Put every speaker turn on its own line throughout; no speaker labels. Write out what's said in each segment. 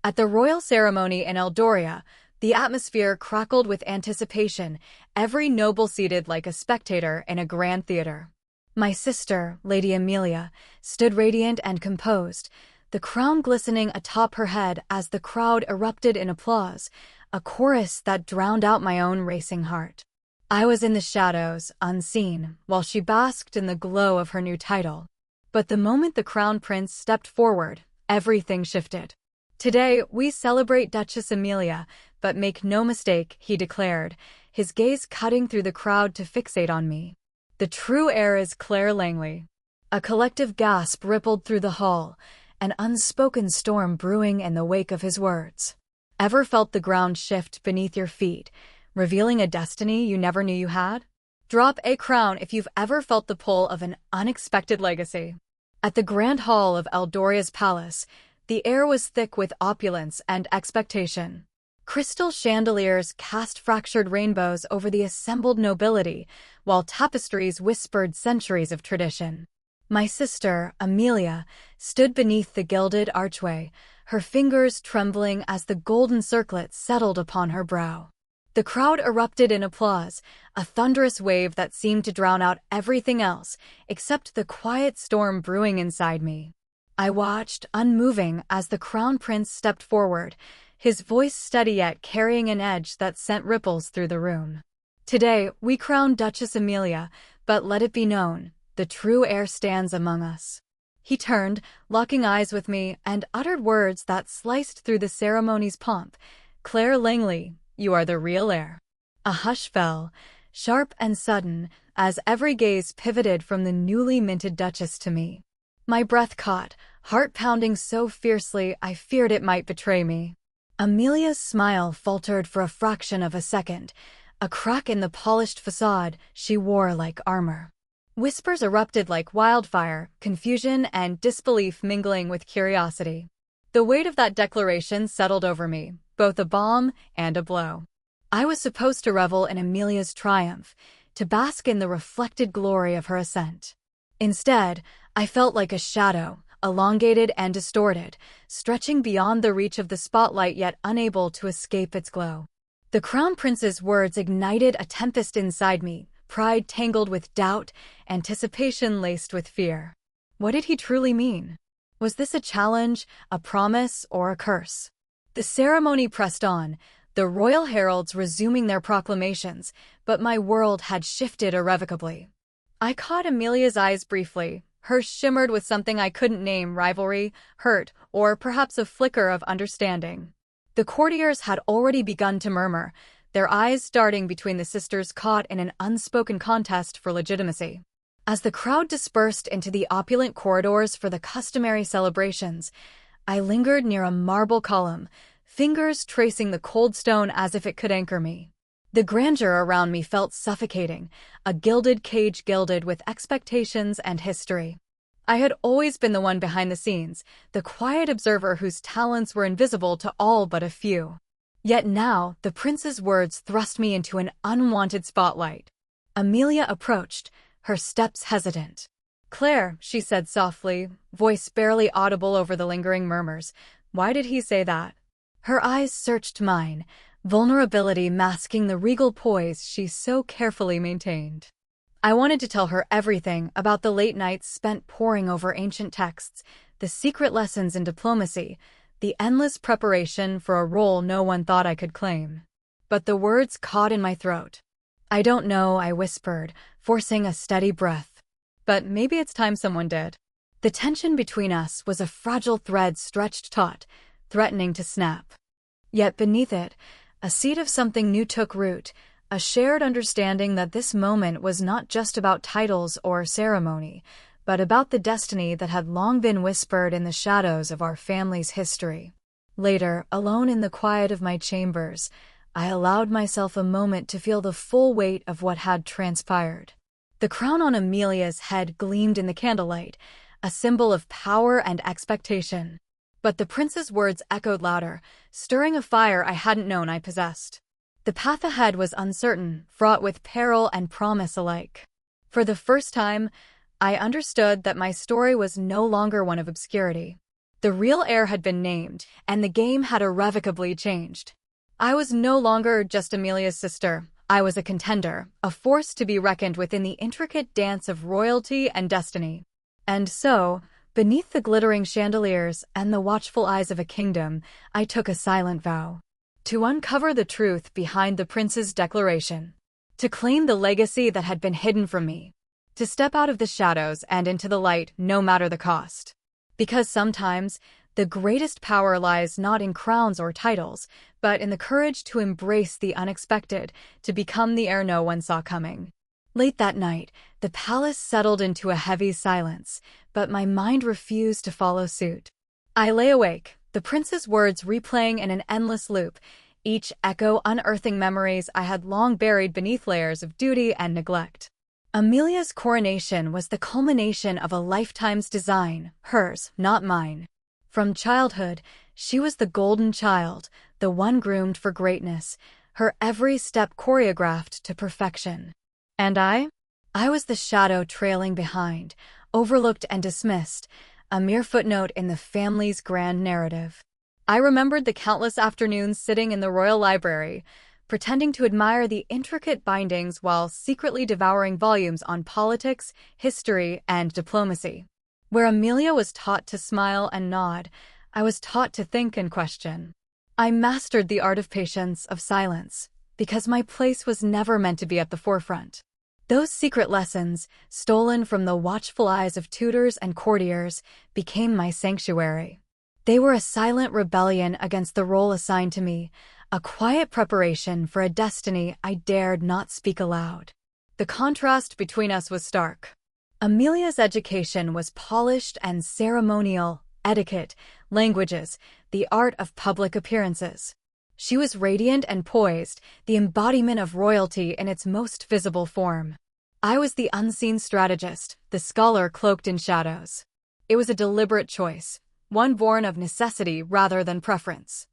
At the royal ceremony in Eldoria, the atmosphere crackled with anticipation, every noble seated like a spectator in a grand theater. My sister, Lady Amelia, stood radiant and composed, the crown glistening atop her head as the crowd erupted in applause, a chorus that drowned out my own racing heart. I was in the shadows, unseen, while she basked in the glow of her new title. But the moment the crown prince stepped forward, everything shifted. "Today, we celebrate Duchess Amelia, but make no mistake," he declared, his gaze cutting through the crowd to fixate on me. "The true heir is Claire Langley." A collective gasp rippled through the hall, an unspoken storm brewing in the wake of his words. Ever felt the ground shift beneath your feet, revealing a destiny you never knew you had? Drop a crown if you've ever felt the pull of an unexpected legacy. At the grand hall of Eldoria's palace, the air was thick with opulence and expectation. Crystal chandeliers cast fractured rainbows over the assembled nobility, while tapestries whispered centuries of tradition. My sister, Amelia, stood beneath the gilded archway, her fingers trembling as the golden circlet settled upon her brow. The crowd erupted in applause, a thunderous wave that seemed to drown out everything else, except the quiet storm brewing inside me. I watched, unmoving, as the crown prince stepped forward, his voice steady yet carrying an edge that sent ripples through the room. "Today, we crown Duchess Amelia, but let it be known, the true heir stands among us." He turned, locking eyes with me, and uttered words that sliced through the ceremony's pomp. "Claire Langley, you are the real heir." A hush fell, sharp and sudden, as every gaze pivoted from the newly minted duchess to me. My breath caught, heart pounding so fiercely I feared it might betray me. Amelia's smile faltered for a fraction of a second, a crack in the polished facade she wore like armor. Whispers erupted like wildfire, confusion and disbelief mingling with curiosity. The weight of that declaration settled over me, both a balm and a blow. I was supposed to revel in Amelia's triumph, to bask in the reflected glory of her ascent. Instead, I felt like a shadow, elongated and distorted, stretching beyond the reach of the spotlight yet unable to escape its glow. The crown prince's words ignited a tempest inside me, pride tangled with doubt, anticipation laced with fear. What did he truly mean? Was this a challenge, a promise, or a curse? The ceremony pressed on, the royal heralds resuming their proclamations, but my world had shifted irrevocably. I caught Amelia's eyes briefly. Hers shimmered with something I couldn't name: rivalry, hurt, or perhaps a flicker of understanding. The courtiers had already begun to murmur, their eyes darting between the sisters caught in an unspoken contest for legitimacy. As the crowd dispersed into the opulent corridors for the customary celebrations, I lingered near a marble column, fingers tracing the cold stone as if it could anchor me. The grandeur around me felt suffocating, a gilded cage gilded with expectations and history. I had always been the one behind the scenes, the quiet observer whose talents were invisible to all but a few. Yet now, the prince's words thrust me into an unwanted spotlight. Amelia approached, her steps hesitant. "Claire," she said softly, voice barely audible over the lingering murmurs. "Why did he say that?" Her eyes searched mine, vulnerability masking the regal poise she so carefully maintained. I wanted to tell her everything about the late nights spent poring over ancient texts, the secret lessons in diplomacy, the endless preparation for a role no one thought I could claim. But the words caught in my throat. "I don't know," I whispered, forcing a steady breath. "But maybe it's time someone did." The tension between us was a fragile thread stretched taut, threatening to snap. Yet beneath it, a seed of something new took root, a shared understanding that this moment was not just about titles or ceremony, but about the destiny that had long been whispered in the shadows of our family's history. Later, alone in the quiet of my chambers, I allowed myself a moment to feel the full weight of what had transpired. The crown on Amelia's head gleamed in the candlelight, a symbol of power and expectation. But the prince's words echoed louder, stirring a fire I hadn't known I possessed. The path ahead was uncertain, fraught with peril and promise alike. For the first time, I understood that my story was no longer one of obscurity. The real heir had been named, and the game had irrevocably changed. I was no longer just Amelia's sister. I was a contender, a force to be reckoned with in the intricate dance of royalty and destiny. And so, beneath the glittering chandeliers and the watchful eyes of a kingdom, I took a silent vow. To uncover the truth behind the prince's declaration. To claim the legacy that had been hidden from me. To step out of the shadows and into the light, no matter the cost. Because sometimes, the greatest power lies not in crowns or titles, but in the courage to embrace the unexpected, to become the heir no one saw coming. Late that night, the palace settled into a heavy silence, but my mind refused to follow suit. I lay awake, the prince's words replaying in an endless loop, each echo unearthing memories I had long buried beneath layers of duty and neglect. Amelia's coronation was the culmination of a lifetime's design, hers, not mine. From childhood, she was the golden child, the one groomed for greatness, her every step choreographed to perfection. And I was the shadow trailing behind, overlooked and dismissed, a mere footnote in the family's grand narrative. I remembered the countless afternoons sitting in the royal library, pretending to admire the intricate bindings while secretly devouring volumes on politics, history, and diplomacy. Where Amelia was taught to smile and nod, I was taught to think and question. I mastered the art of patience, of silence, because my place was never meant to be at the forefront. Those secret lessons, stolen from the watchful eyes of tutors and courtiers, became my sanctuary. They were a silent rebellion against the role assigned to me, a quiet preparation for a destiny I dared not speak aloud. The contrast between us was stark. Amelia's education was polished and ceremonial, etiquette, languages, the art of public appearances. She was radiant and poised, the embodiment of royalty in its most visible form. I was the unseen strategist, the scholar cloaked in shadows. It was a deliberate choice, one born of necessity rather than preference.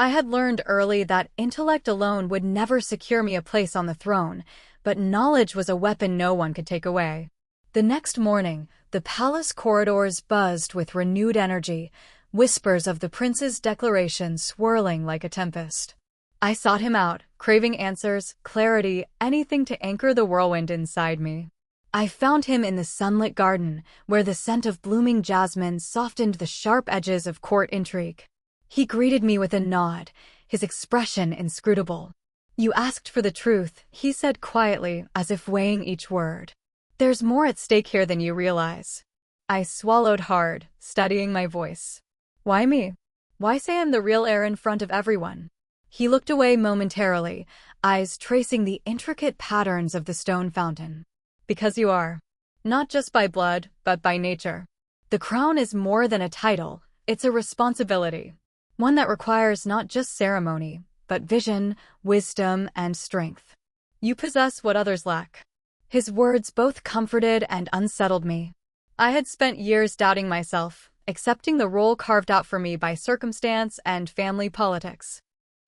I had learned early that intellect alone would never secure me a place on the throne, but knowledge was a weapon no one could take away. The next morning, the palace corridors buzzed with renewed energy, whispers of the prince's declaration swirling like a tempest. I sought him out, craving answers, clarity, anything to anchor the whirlwind inside me. I found him in the sunlit garden, where the scent of blooming jasmine softened the sharp edges of court intrigue. He greeted me with a nod, his expression inscrutable. "You asked for the truth," he said quietly, as if weighing each word. "There's more at stake here than you realize." I swallowed hard, steadying my voice. "Why me? Why say I'm the real heir in front of everyone?" He looked away momentarily, eyes tracing the intricate patterns of the stone fountain. "Because you are. Not just by blood, but by nature. The crown is more than a title, it's a responsibility. One that requires not just ceremony, but vision, wisdom, and strength. You possess what others lack." His words both comforted and unsettled me. I had spent years doubting myself, accepting the role carved out for me by circumstance and family politics.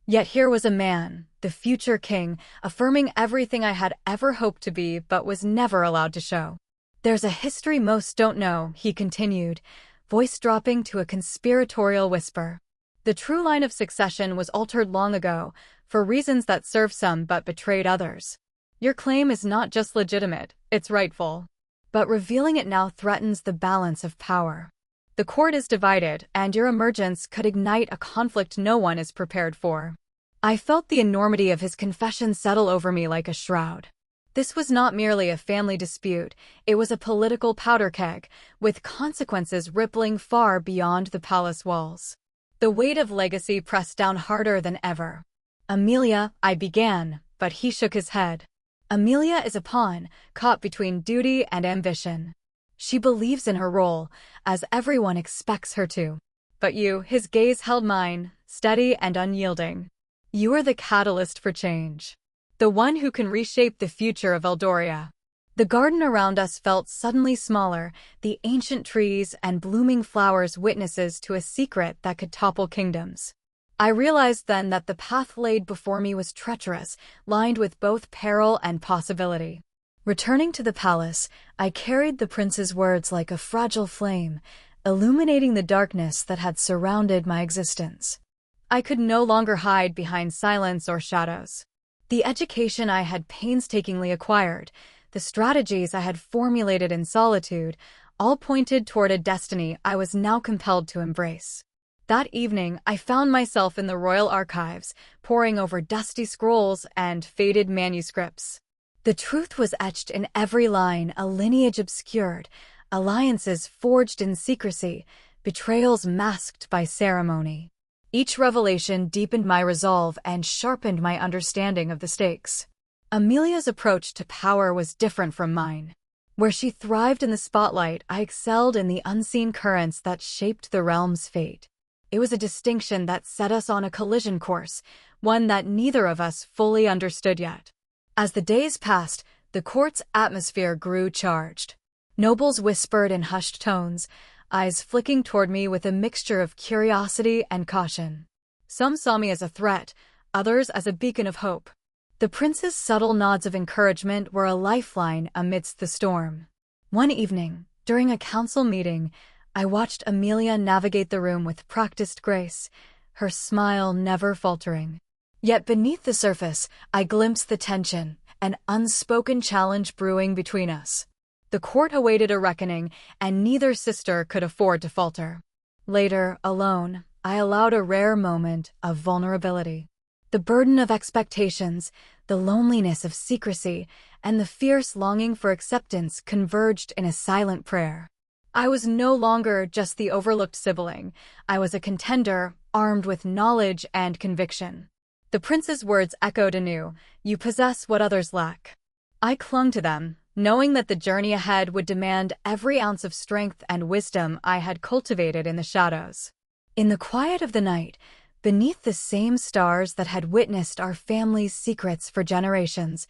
Yet here was a man, the future king, affirming everything I had ever hoped to be but was never allowed to show. "There's a history most don't know," he continued, voice dropping to a conspiratorial whisper. "The true line of succession was altered long ago, for reasons that served some but betrayed others. Your claim is not just legitimate, it's rightful. But revealing it now threatens the balance of power. The court is divided, and your emergence could ignite a conflict no one is prepared for." I felt the enormity of his confession settle over me like a shroud. This was not merely a family dispute, it was a political powder keg, with consequences rippling far beyond the palace walls. The weight of legacy pressed down harder than ever. "Amelia," I began, but he shook his head. "Amelia is a pawn, caught between duty and ambition. She believes in her role, as everyone expects her to. But you," his gaze held mine, steady and unyielding. "You are the catalyst for change. The one who can reshape the future of Eldoria." The garden around us felt suddenly smaller, the ancient trees and blooming flowers witnesses to a secret that could topple kingdoms. I realized then that the path laid before me was treacherous, lined with both peril and possibility. Returning to the palace, I carried the prince's words like a fragile flame, illuminating the darkness that had surrounded my existence. I could no longer hide behind silence or shadows. The education I had painstakingly acquired, the strategies I had formulated in solitude, all pointed toward a destiny I was now compelled to embrace. That evening, I found myself in the royal archives, poring over dusty scrolls and faded manuscripts. The truth was etched in every line, a lineage obscured, alliances forged in secrecy, betrayals masked by ceremony. Each revelation deepened my resolve and sharpened my understanding of the stakes. Amelia's approach to power was different from mine. Where she thrived in the spotlight, I excelled in the unseen currents that shaped the realm's fate. It was a distinction that set us on a collision course, one that neither of us fully understood yet. As the days passed, the court's atmosphere grew charged. Nobles whispered in hushed tones, eyes flicking toward me with a mixture of curiosity and caution. Some saw me as a threat, others as a beacon of hope. The prince's subtle nods of encouragement were a lifeline amidst the storm. One evening, during a council meeting, I watched Amelia navigate the room with practiced grace, her smile never faltering. Yet beneath the surface, I glimpsed the tension, an unspoken challenge brewing between us. The court awaited a reckoning, and neither sister could afford to falter. Later, alone, I allowed a rare moment of vulnerability. The burden of expectations, the loneliness of secrecy, and the fierce longing for acceptance converged in a silent prayer. I was no longer just the overlooked sibling. I was a contender, armed with knowledge and conviction. The prince's words echoed anew, "You possess what others lack." I clung to them, knowing that the journey ahead would demand every ounce of strength and wisdom I had cultivated in the shadows. In the quiet of the night, beneath the same stars that had witnessed our family's secrets for generations,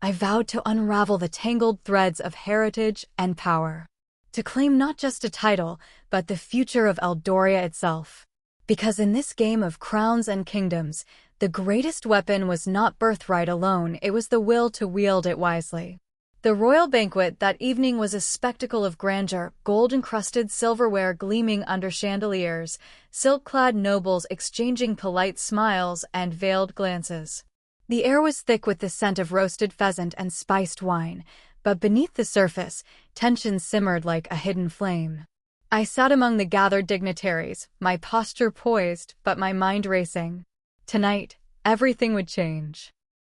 I vowed to unravel the tangled threads of heritage and power. To claim not just a title, but the future of Eldoria itself. Because in this game of crowns and kingdoms, the greatest weapon was not birthright alone, it was the will to wield it wisely. The royal banquet that evening was a spectacle of grandeur, gold-encrusted silverware gleaming under chandeliers, silk-clad nobles exchanging polite smiles and veiled glances. The air was thick with the scent of roasted pheasant and spiced wine, but beneath the surface, tension simmered like a hidden flame. I sat among the gathered dignitaries, my posture poised, but my mind racing. Tonight, everything would change.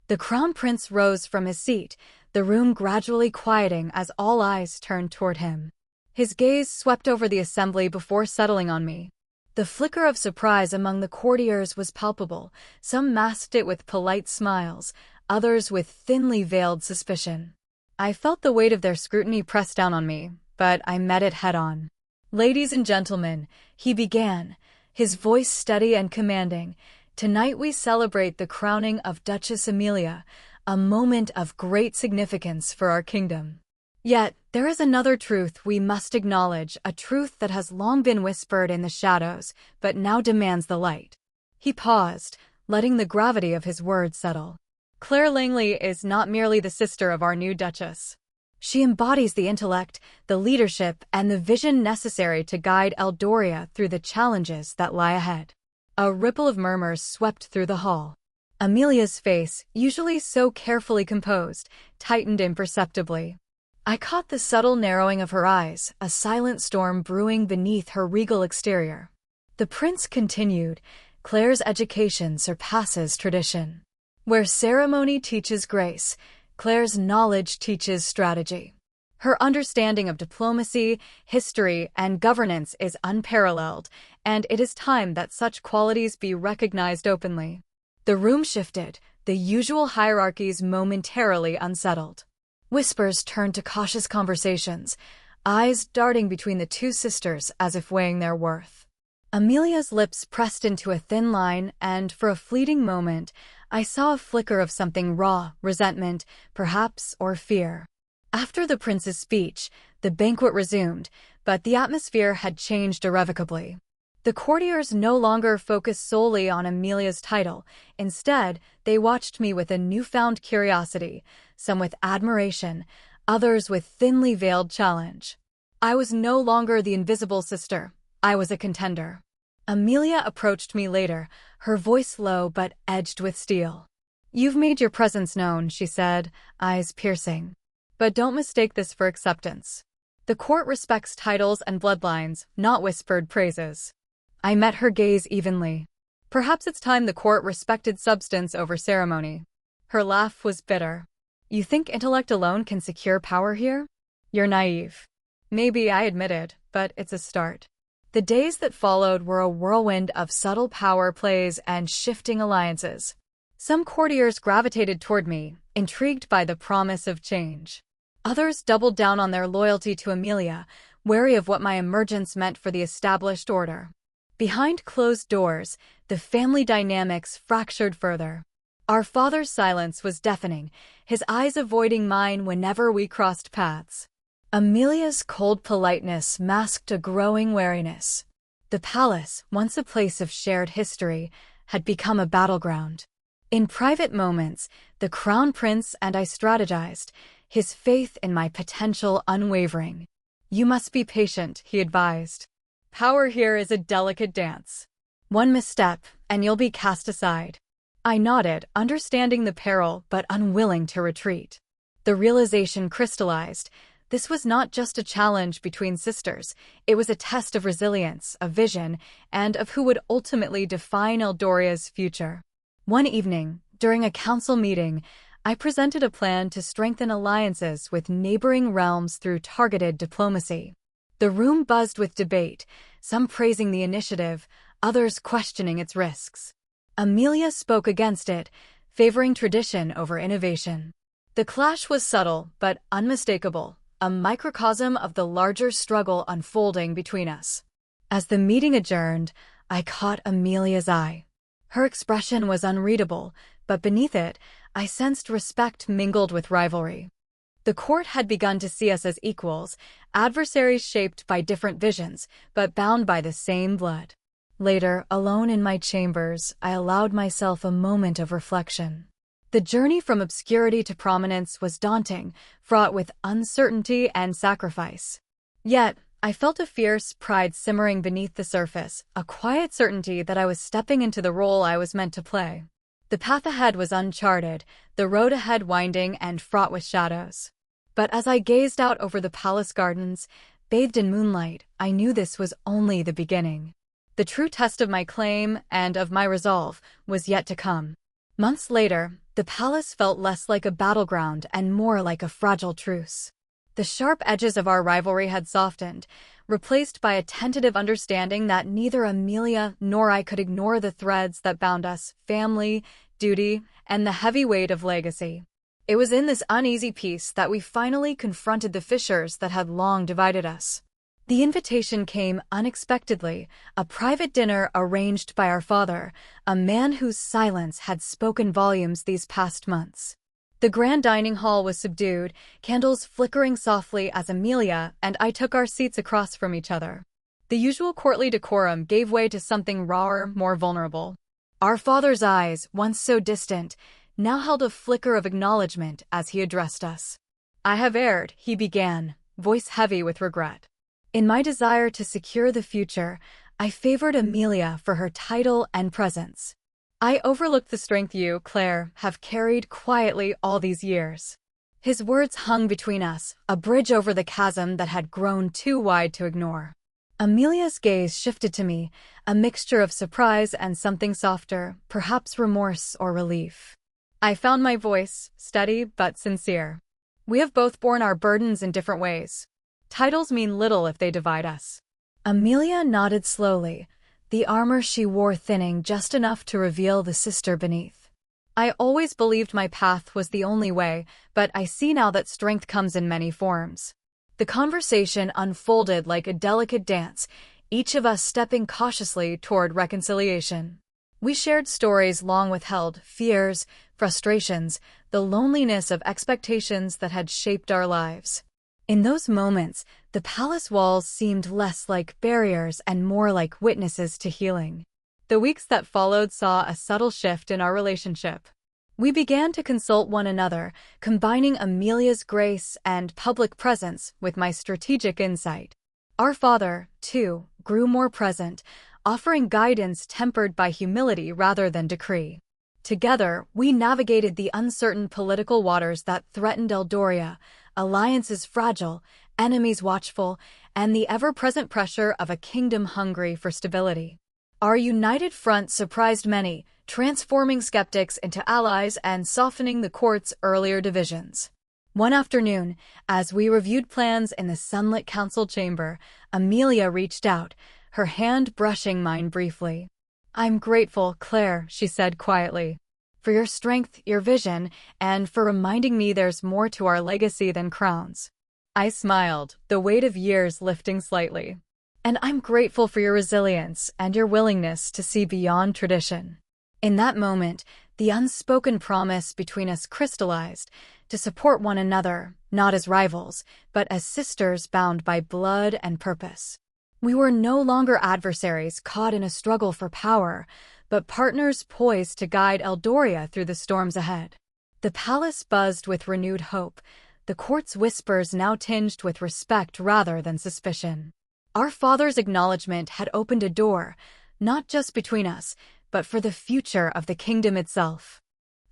The crown prince rose from his seat, the room gradually quieting as all eyes turned toward him. His gaze swept over the assembly before settling on me. The flicker of surprise among the courtiers was palpable. Some masked it with polite smiles, others with thinly veiled suspicion. I felt the weight of their scrutiny press down on me, but I met it head-on. "Ladies and gentlemen," he began, his voice steady and commanding, "tonight we celebrate the crowning of Duchess Amelia, a moment of great significance for our kingdom. Yet, there is another truth we must acknowledge, a truth that has long been whispered in the shadows, but now demands the light." He paused, letting the gravity of his words settle. "Claire Langley is not merely the sister of our new Duchess. She embodies the intellect, the leadership, and the vision necessary to guide Eldoria through the challenges that lie ahead." A ripple of murmurs swept through the hall. Amelia's face, usually so carefully composed, tightened imperceptibly. I caught the subtle narrowing of her eyes, a silent storm brewing beneath her regal exterior. The prince continued, "Claire's education surpasses tradition. Where ceremony teaches grace, Claire's knowledge teaches strategy. Her understanding of diplomacy, history, and governance is unparalleled, and it is time that such qualities be recognized openly." The room shifted, the usual hierarchies momentarily unsettled. Whispers turned to cautious conversations, eyes darting between the two sisters as if weighing their worth. Amelia's lips pressed into a thin line, and for a fleeting moment, I saw a flicker of something raw, resentment, perhaps, or fear. After the prince's speech, the banquet resumed, but the atmosphere had changed irrevocably. The courtiers no longer focused solely on Amelia's title. Instead, they watched me with a newfound curiosity, some with admiration, others with thinly veiled challenge. I was no longer the invisible sister. I was a contender. Amelia approached me later, her voice low but edged with steel. "You've made your presence known," she said, eyes piercing. "But don't mistake this for acceptance. The court respects titles and bloodlines, not whispered praises." I met her gaze evenly. "Perhaps it's time the court respected substance over ceremony." Her laugh was bitter. "You think intellect alone can secure power here? You're naive." "Maybe," I admitted, "but it's a start." The days that followed were a whirlwind of subtle power plays and shifting alliances. Some courtiers gravitated toward me, intrigued by the promise of change. Others doubled down on their loyalty to Amelia, wary of what my emergence meant for the established order. Behind closed doors, the family dynamics fractured further. Our father's silence was deafening, his eyes avoiding mine whenever we crossed paths. Amelia's cold politeness masked a growing wariness. The palace, once a place of shared history, had become a battleground. In private moments, the crown prince and I strategized, his faith in my potential unwavering. "You must be patient," he advised. "Power here is a delicate dance. One misstep, and you'll be cast aside." I nodded, understanding the peril but unwilling to retreat. The realization crystallized. This was not just a challenge between sisters, it was a test of resilience, of vision, and of who would ultimately define Eldoria's future. One evening, during a council meeting, I presented a plan to strengthen alliances with neighboring realms through targeted diplomacy. The room buzzed with debate, some praising the initiative, others questioning its risks. Amelia spoke against it, favoring tradition over innovation. The clash was subtle but unmistakable, a microcosm of the larger struggle unfolding between us. As the meeting adjourned, I caught Amelia's eye. Her expression was unreadable, but beneath it, I sensed respect mingled with rivalry. The court had begun to see us as equals, adversaries shaped by different visions, but bound by the same blood. Later, alone in my chambers, I allowed myself a moment of reflection. The journey from obscurity to prominence was daunting, fraught with uncertainty and sacrifice. Yet, I felt a fierce pride simmering beneath the surface, a quiet certainty that I was stepping into the role I was meant to play. The path ahead was uncharted, the road ahead winding and fraught with shadows. But as I gazed out over the palace gardens, bathed in moonlight, I knew this was only the beginning. The true test of my claim and of my resolve was yet to come. Months later, the palace felt less like a battleground and more like a fragile truce. The sharp edges of our rivalry had softened, replaced by a tentative understanding that neither Amelia nor I could ignore the threads that bound us: family, duty, and the heavy weight of legacy. It was in this uneasy peace that we finally confronted the fissures that had long divided us. The invitation came unexpectedly, a private dinner arranged by our father, a man whose silence had spoken volumes these past months. The grand dining hall was subdued, candles flickering softly as Amelia and I took our seats across from each other. The usual courtly decorum gave way to something rawer, more vulnerable. Our father's eyes, once so distant, now held a flicker of acknowledgement as he addressed us. "I have erred," he began, voice heavy with regret. "In my desire to secure the future, I favored Amelia for her title and presence. I overlooked the strength you, Claire, have carried quietly all these years." His words hung between us, a bridge over the chasm that had grown too wide to ignore. Amelia's gaze shifted to me, a mixture of surprise and something softer, perhaps remorse or relief. I found my voice, steady but sincere. "We have both borne our burdens in different ways. Titles mean little if they divide us." Amelia nodded slowly, the armor she wore thinning just enough to reveal the sister beneath. "I always believed my path was the only way, but I see now that strength comes in many forms." The conversation unfolded like a delicate dance, each of us stepping cautiously toward reconciliation. We shared stories long withheld, fears, frustrations, the loneliness of expectations that had shaped our lives. In those moments, the palace walls seemed less like barriers and more like witnesses to healing. The weeks that followed saw a subtle shift in our relationship. We began to consult one another, combining Amelia's grace and public presence with my strategic insight. Our father, too, grew more present, offering guidance tempered by humility rather than decree. Together, we navigated the uncertain political waters that threatened Eldoria, alliances fragile, enemies watchful, and the ever-present pressure of a kingdom hungry for stability. Our united front surprised many, transforming skeptics into allies and softening the court's earlier divisions. One afternoon, as we reviewed plans in the sunlit council chamber, Amelia reached out, her hand brushing mine briefly. "I'm grateful, Claire," she said quietly, "for your strength, your vision, and for reminding me there's more to our legacy than crowns." I smiled, the weight of years lifting slightly. "And I'm grateful for your resilience and your willingness to see beyond tradition." In that moment, the unspoken promise between us crystallized, to support one another, not as rivals, but as sisters bound by blood and purpose. We were no longer adversaries caught in a struggle for power, but partners poised to guide Eldoria through the storms ahead. The palace buzzed with renewed hope, the court's whispers now tinged with respect rather than suspicion. Our father's acknowledgement had opened a door, not just between us, but for the future of the kingdom itself.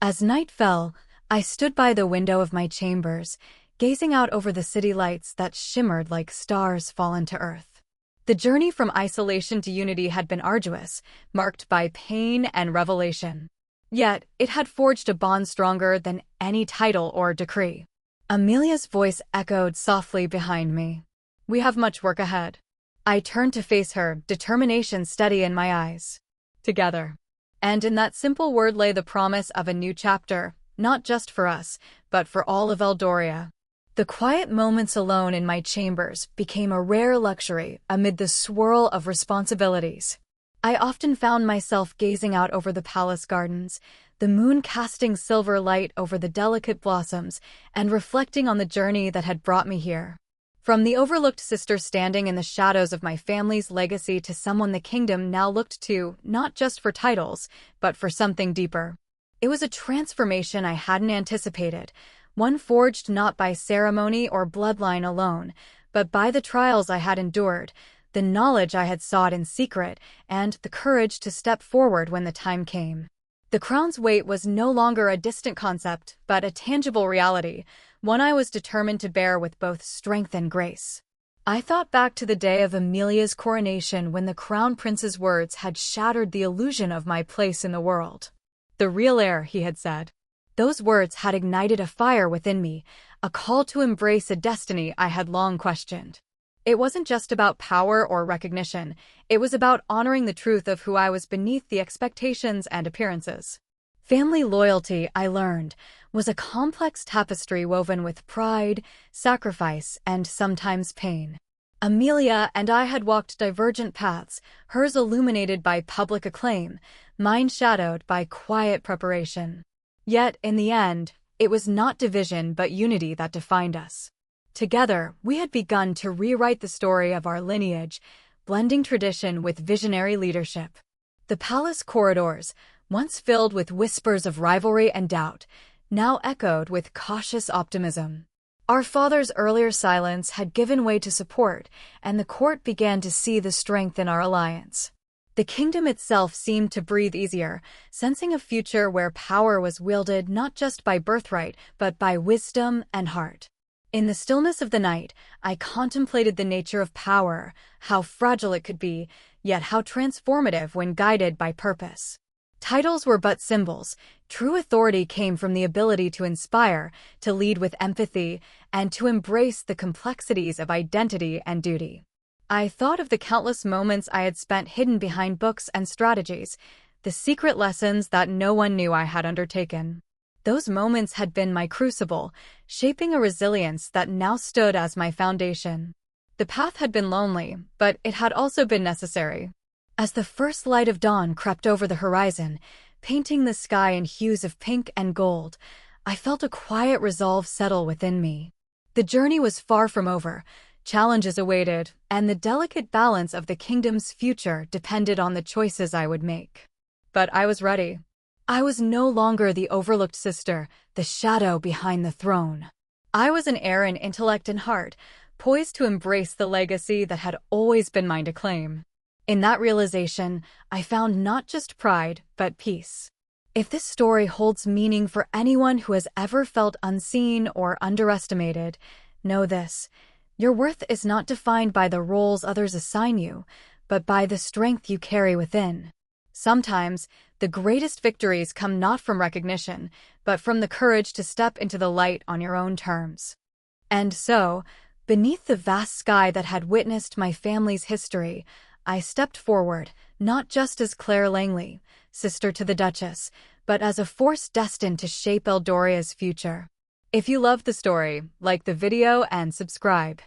As night fell, I stood by the window of my chambers, gazing out over the city lights that shimmered like stars fallen to earth. The journey from isolation to unity had been arduous, marked by pain and revelation. Yet, it had forged a bond stronger than any title or decree. Amelia's voice echoed softly behind me. "We have much work ahead." I turned to face her, determination steady in my eyes. Together. And in that simple word lay the promise of a new chapter, not just for us, but for all of Eldoria. The quiet moments alone in my chambers became a rare luxury amid the swirl of responsibilities. I often found myself gazing out over the palace gardens, the moon casting silver light over the delicate blossoms, and reflecting on the journey that had brought me here. From the overlooked sister standing in the shadows of my family's legacy to someone the kingdom now looked to, not just for titles, but for something deeper. It was a transformation I hadn't anticipated, one forged not by ceremony or bloodline alone, but by the trials I had endured, the knowledge I had sought in secret, and the courage to step forward when the time came. The crown's weight was no longer a distant concept, but a tangible reality, one I was determined to bear with both strength and grace. I thought back to the day of Amelia's coronation when the crown prince's words had shattered the illusion of my place in the world. "The real heir," he had said. Those words had ignited a fire within me, a call to embrace a destiny I had long questioned. It wasn't just about power or recognition, it was about honoring the truth of who I was beneath the expectations and appearances. Family loyalty, I learned, was a complex tapestry woven with pride, sacrifice, and sometimes pain. Amelia and I had walked divergent paths, hers illuminated by public acclaim, mine shadowed by quiet preparation. Yet, in the end, it was not division but unity that defined us. Together, we had begun to rewrite the story of our lineage, blending tradition with visionary leadership. The palace corridors, once filled with whispers of rivalry and doubt, now echoed with cautious optimism. Our father's earlier silence had given way to support, and the court began to see the strength in our alliance. The kingdom itself seemed to breathe easier, sensing a future where power was wielded not just by birthright, but by wisdom and heart. In the stillness of the night, I contemplated the nature of power, how fragile it could be, yet how transformative when guided by purpose. Titles were but symbols. True authority came from the ability to inspire, to lead with empathy, and to embrace the complexities of identity and duty. I thought of the countless moments I had spent hidden behind books and strategies, the secret lessons that no one knew I had undertaken. Those moments had been my crucible, shaping a resilience that now stood as my foundation. The path had been lonely, but it had also been necessary. As the first light of dawn crept over the horizon, painting the sky in hues of pink and gold, I felt a quiet resolve settle within me. The journey was far from over. Challenges awaited, and the delicate balance of the kingdom's future depended on the choices I would make. But I was ready. I was no longer the overlooked sister, the shadow behind the throne. I was an heir in intellect and heart, poised to embrace the legacy that had always been mine to claim. In that realization, I found not just pride, but peace. If this story holds meaning for anyone who has ever felt unseen or underestimated, know this: your worth is not defined by the roles others assign you, but by the strength you carry within. Sometimes, the greatest victories come not from recognition, but from the courage to step into the light on your own terms. And so, beneath the vast sky that had witnessed my family's history, I stepped forward, not just as Claire Langley, sister to the Duchess, but as a force destined to shape Eldoria's future. If you loved the story, like the video and subscribe.